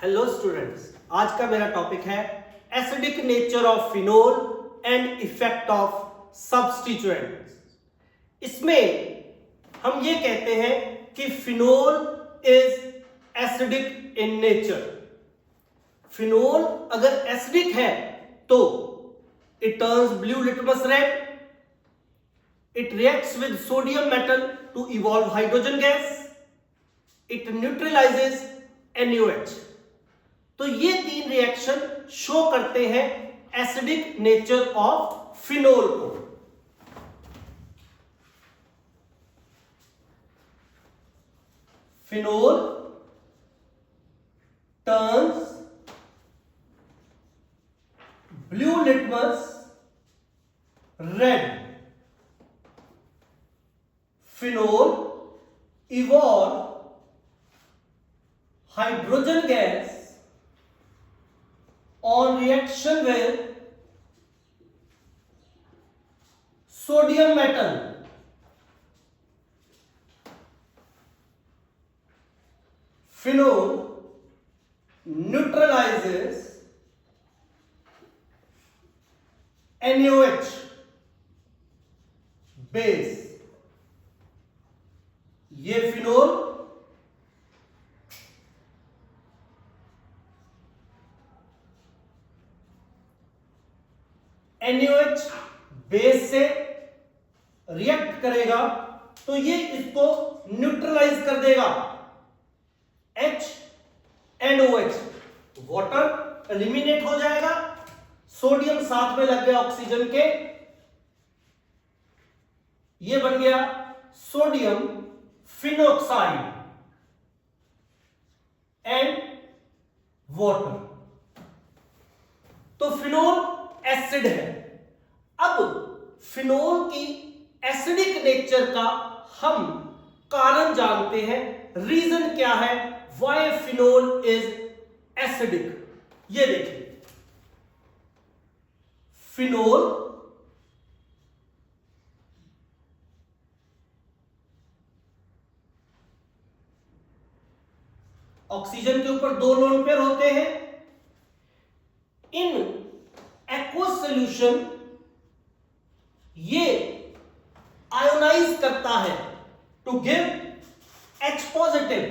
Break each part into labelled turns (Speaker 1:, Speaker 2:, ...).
Speaker 1: Hello students, आज का मेरा टॉपिक है acidic nature of phenol and effect of substituents. इसमें हम ये कहते हैं कि phenol is acidic in nature. Phenol अगर एसिडिक है तो it turns blue litmus red, it reacts with sodium metal to evolve hydrogen gas, it neutralizes NaOH। तो ये तीन रिएक्शन शो करते हैं एसिडिक नेचर ऑफ फिनोल को। Phenol turns blue litmus red. Phenol evolve hydrogen gas on reaction with sodium metal। Phenol neutralizes NaOH base। ये phenol NaOH base से react करेगा तो ये इसको न्यूट्रलाइज कर देगा। H and OH, water eliminate हो जाएगा, सोडियम साथ में लग गया ऑक्सीजन के, ये बन गया सोडियम फिनोक्साइड एंड वाटर। तो फिनोल एसिड है। अब फिनोल की एसिडिक नेचर का हम कारण जानते हैं। रीजन क्या है व्हाई फिनोल इज एसिडिक? ये देखिए, फिनोल ऑक्सीजन के ऊपर दो लोन पेयर होते हैं। इन एक्वस सॉल्यूशन ये आयोनाइज करता है टू गिव H पॉजिटिव।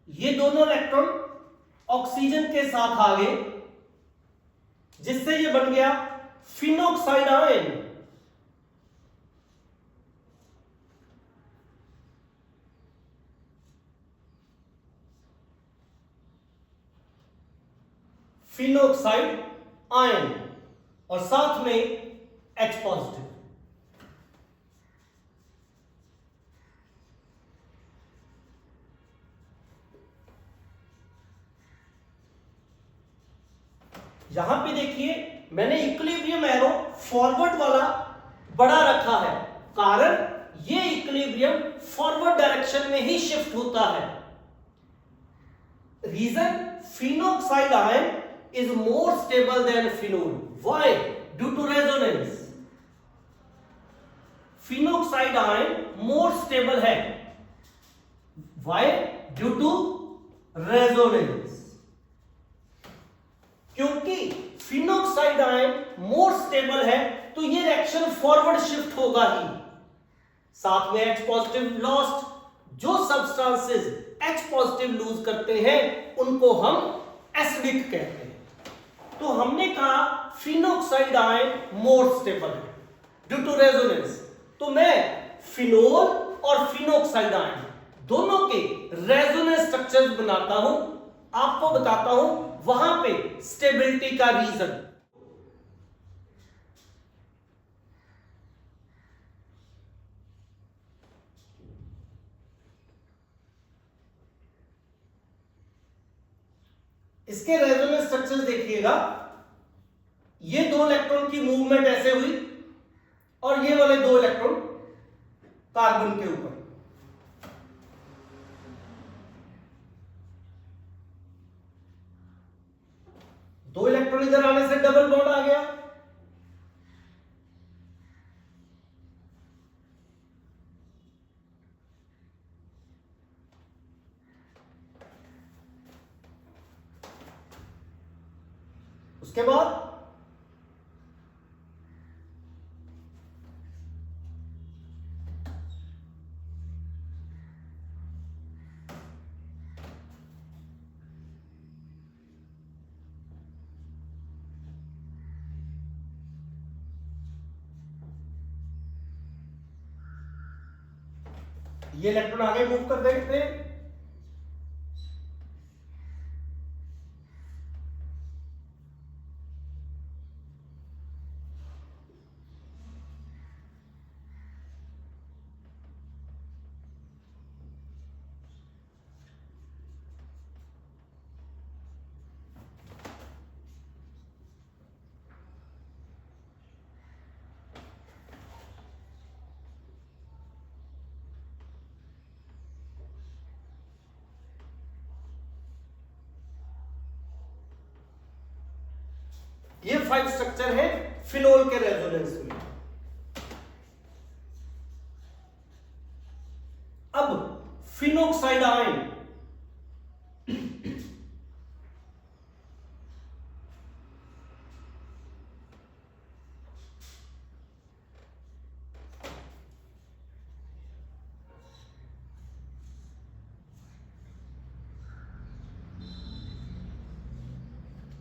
Speaker 1: ये दोनों इलेक्ट्रॉन ऑक्सीजन के साथ आ गए, जिससे ये बन गया फिनोक्साइड आयन। फिनोक्साइड आयन और साथ में H पॉजिटिव। यहां पे देखिए, मैंने इक्विलिब्रियम एरो फॉरवर्ड वाला बड़ा रखा है, कारण ये इक्विलिब्रियम फॉरवर्ड डायरेक्शन में ही शिफ्ट होता है। Reason, phenoxide ion is more stable than phenol. Why? Due to resonance. Phenoxide ion more stable है। Why? Due to resonance. क्योंकि फिनोक्साइड आयन मोर स्टेबल है तो ये रिएक्शन फॉरवर्ड शिफ्ट होगा ही। साथ में H पॉजिटिव लॉस्ट। जो सब्सटेंसेस H पॉजिटिव लूज करते हैं उनको हम एसिडिक कहते हैं। तो हमने कहा फिनोक्साइड आयन मोर स्टेबल है ड्यू टू रेजोनेंस। तो मैं फिनोल और फिनोक्साइड आयन दोनों के रेजोनेंस स्ट्रक्चर्स बनाता हूं, आपको बताता हूं वहां पे स्टेबिलिटी का रीजन। इसके रेजोनेंस स्ट्रक्चर्स देखिएगा, ये दो इलेक्ट्रॉन की मूवमेंट ऐसे हुई और ये वाले दो इलेक्ट्रॉन कार्बन के ऊपर। दो इलेक्ट्रॉन इधर आने से डबल बॉन्ड आ गया। उसके बाद ये इलेक्ट्रॉन आगे मूव कर देते हैं, ये 5 स्ट्रक्चर है फिनोल के रेजोनेंस में। अब फिनोक्साइड आयन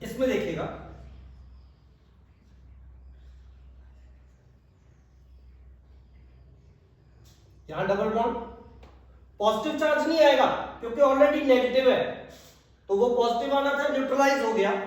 Speaker 1: इसमें देखिएगा यहां डबल बॉन्ड, पॉजिटिव चार्ज नहीं आएगा क्योंकि ऑलरेडी नेगेटिव है, तो वो पॉजिटिव आना था, न्यूट्रलाइज हो गया।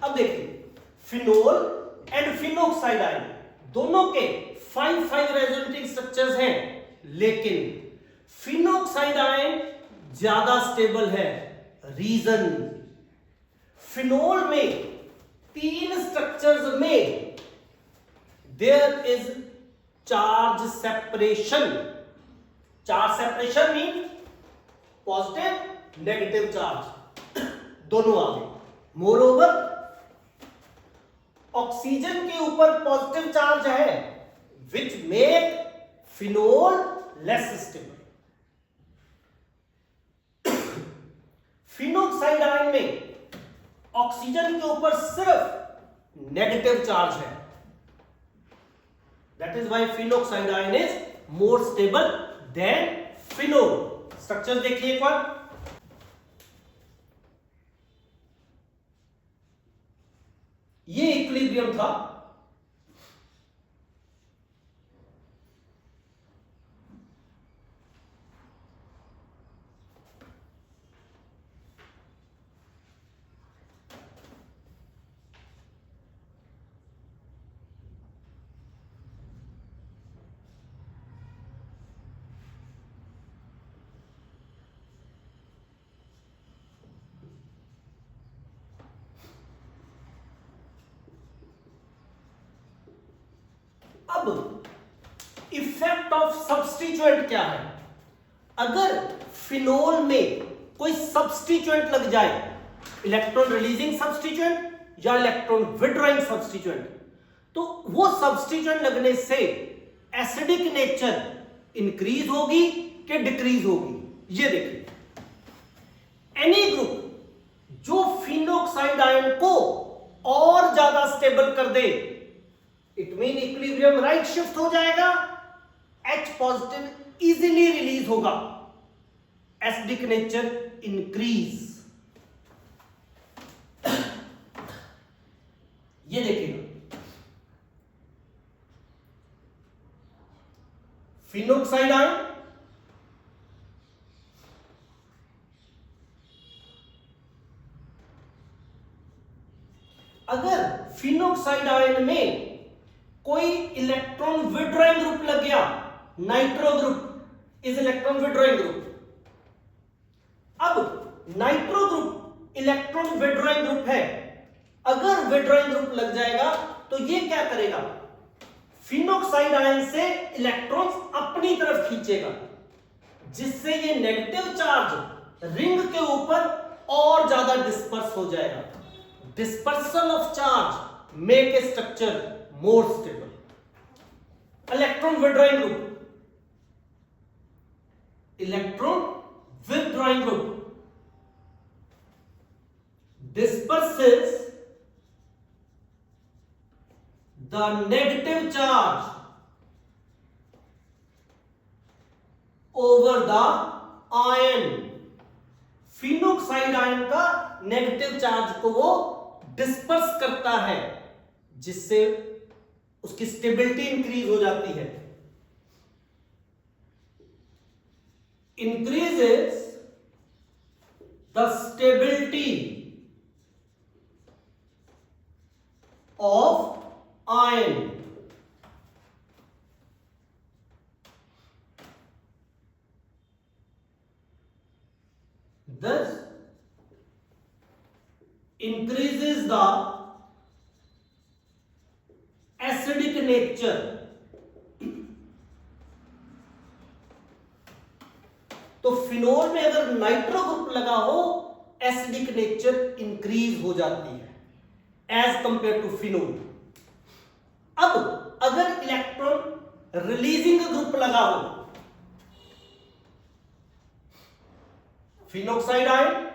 Speaker 1: अब देखिए फिनोल एंड फिनोक्साइड आयन दोनों के 5 रेजोनेटिंग स्ट्रक्चर्स हैं, लेकिन फिनोक्साइड आयन ज्यादा स्टेबल है। रीजन, फिनोल में 3 स्ट्रक्चर्स में there is charge separation. Charge separation mean positive negative charge दोनों आ गए। मोर ओवर ऑक्सीजन के ऊपर पॉजिटिव चार्ज है which make phenol less stable. Phenoxide ion में ऑक्सीजन के ऊपर सिर्फ नेगेटिव चार्ज है, that is why phenoxide ion is more stable then phenol. Structure देखिए एक बार, ये इक्विलिब्रियम था, अब इफेक्ट ऑफ सब्स्टिट्यूएंट क्या है? अगर फिनोल में कोई सब्स्टिट्यूएंट लग जाए, इलेक्ट्रॉन रिलीजिंग सब्स्टिट्यूएंट या इलेक्ट्रॉन विड्रॉइंग सब्स्टिट्यूएंट, तो वो सब्स्टिट्यूएंट लगने से एसिडिक नेचर इंक्रीज होगी कि डिक्रीज होगी? ये देखिए, एनी ग्रुप जो फिनोक्साइड आयन को और ज्यादा स्टेबल कर दे, it mean equilibrium right shift हो जाएगा, H पॉजिटिव इजीली रिलीज होगा, एसिडिक नेचर इंक्रीज। ये देखिएगा, फिनोक्साइड आयन अगर फिनोक्साइड आयन में कोई इलेक्ट्रॉन विड्रॉइंग ग्रुप लग गया, nitro group is electron withdrawing group. अब nitro group electron withdrawing group है, अगर विड्रॉइंग ग्रुप लग जाएगा तो ये क्या करेगा, फिनोक्साइड आयन से इलेक्ट्रॉन्स अपनी तरफ खींचेगा, जिससे ये नेगेटिव चार्ज रिंग के ऊपर और ज्यादा डिस्पर्स हो जाएगा। Dispersal of charge make a structure more stable. Electron withdrawing group, electron withdrawing group disperses the negative charge over the ion। Phenoxide ion का नेगेटिव चार्ज को वो डिस्पर्स करता है, जिससे उसकी स्टेबिलिटी इंक्रीज हो जाती है। Increases the stability of ion। Thus increases the acidic nature। तो फिनोल में अगर नाइट्रो ग्रुप लगा हो, एसिडिक नेचर इंक्रीज हो जाती है एज कंपेयर टू फिनोल। अब अगर इलेक्ट्रॉन रिलीजिंग ग्रुप लगा हो, फिनोक्साइड आयन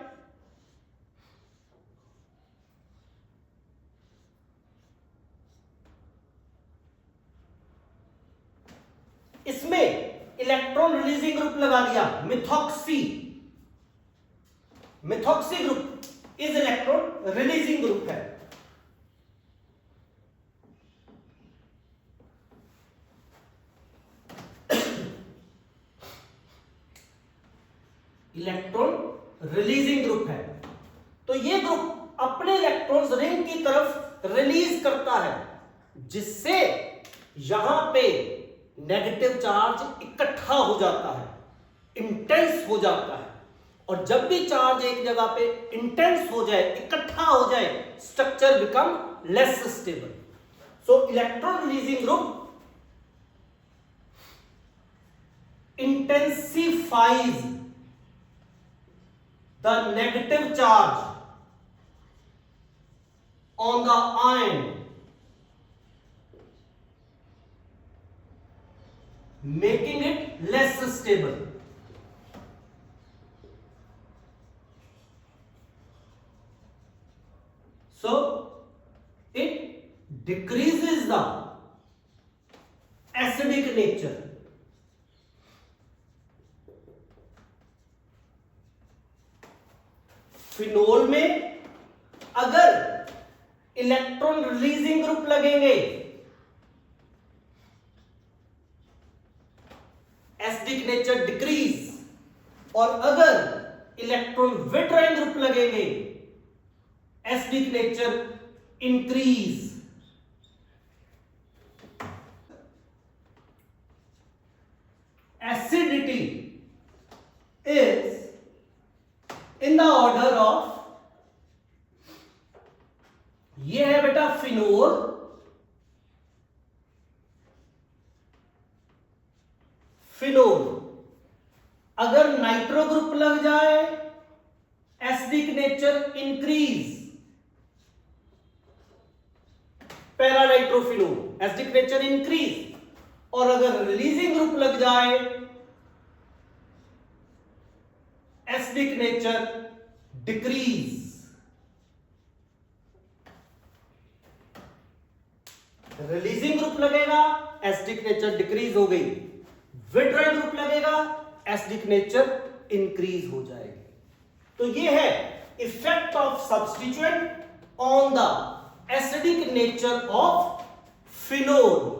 Speaker 1: इसमें इलेक्ट्रॉन रिलीजिंग ग्रुप लगा दिया, methoxy. Methoxy group is electron releasing group है। इलेक्ट्रॉन रिलीजिंग ग्रुप है, तो ये ग्रुप अपने इलेक्ट्रॉन्स रिंग की तरफ रिलीज करता है, जिससे यहां पे नेगेटिव चार्ज इकट्ठा हो जाता है, इंटेंस हो जाता है। और जब भी चार्ज एक जगह पे इंटेंस हो जाए, इकट्ठा हो जाए, structure become less stable. So electron releasing group intensifies the negative charge on the ion, making it less stable। So it decreases the acidic nature। Phenol में अगर इलेक्ट्रॉन रिलीजिंग ग्रुप लगेंगे, एसिडिक नेचर डिक्रीज, और अगर electron withdrawing group लगेंगे, acidic nature increase. Acidity is in the order of, ये है बेटा phenol, phenol अगर नाइट्रो ग्रुप लग जाए, acidic nature increase, paranitrophenol acidic nature increase, और अगर रिलीजिंग ग्रुप लग जाए, acidic nature decrease, releasing group लगेगा, एसिडिक नेचर डिक्रीज हो गई, विड्रॉइंग ग्रुप लगेगा, एसिडिक नेचर इंक्रीज हो जाएगी। तो ये है effect of substituent on the acidic nature of phenol.